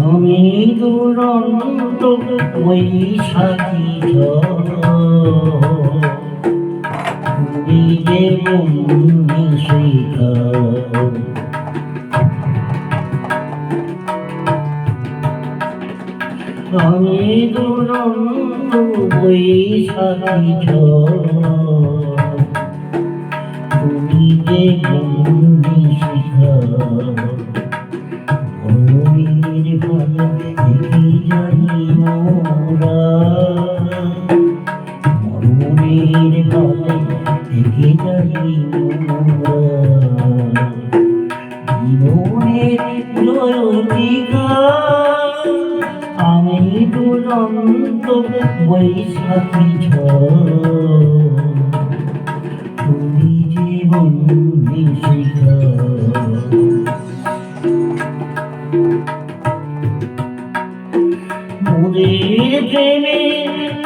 আমি দুরন্ত বৈশাখী তুমি যে বন্দি শিখা আমি দুরন্ত বৈশাখী তুমি যে বন্দি শিখা মরুর ভালো দেখি জানি মোরা মরুর ভালো দেখি জানি মোরা জীবনের লয়িকা আমি দুরন্ত বৈশাখী তুমি জীবন শিখা মোদের প্রেমে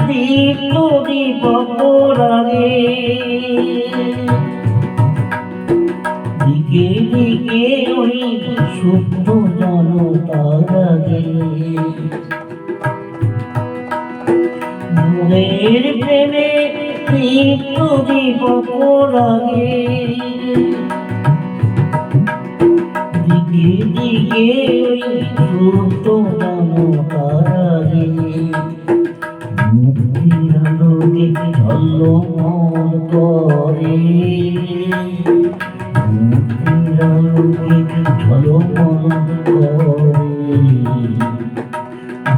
দীপ্ত দীপক রাগে দিকে দিকে ওই সুপ্ত জনতার আগে মোদের প্রেমে দীপ্ত দীপক রাগে দিকে দিকে ওই সুপ্ত জনতার আগে মুক্তির আলোকে ঝলমল করে মুক্তির আলোকে ঝলমল করে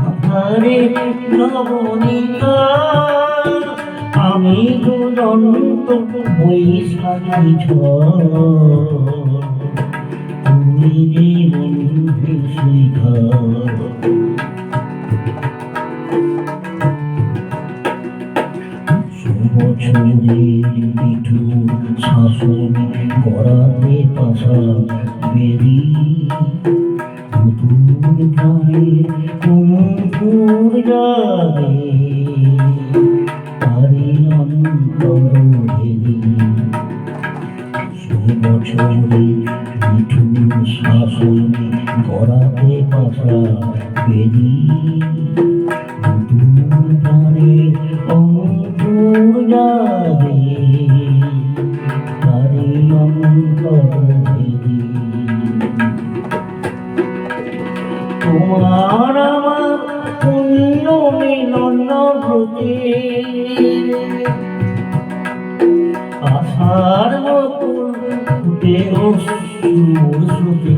আধারে নবনীতা আমি দুরন্ত বৈশাখী তুমি জীবন শিখা বছরের পিঠু শাসনে গড়াতে পাশা বেরি নতুন প্রাণে কুমকুর যাবে তারি অন্তর ভেদি বছরের পিঠু শাসনে গড়াতে পাশা বেরি নতুন প্রাণে অঙ্কুর যাবে তারি অন্তর ভেদি তোমার আমার পুণ্য মিলন হতে আশার মকুল ফুটে অশ্রুর স্রোতে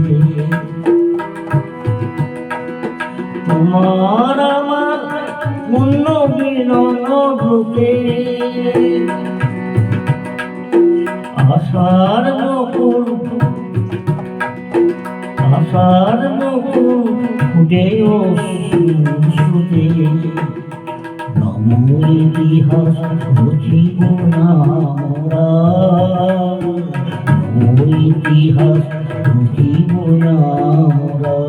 তোমার আমার পুণ্য মিলন হতে আশার মকুল ফুটে অশ্রুতে নমো ইতিহাস রচিব না মোরা নমো ইতিহাস রচিব না মোরা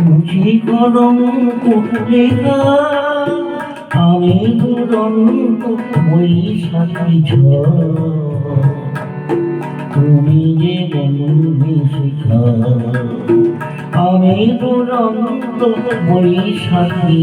মুছি কলঙ্ক লেখা আমি দুরন্ত বৈশাখী তুমি যে বন্দি শিখা আমি দুরন্ত বৈশাখী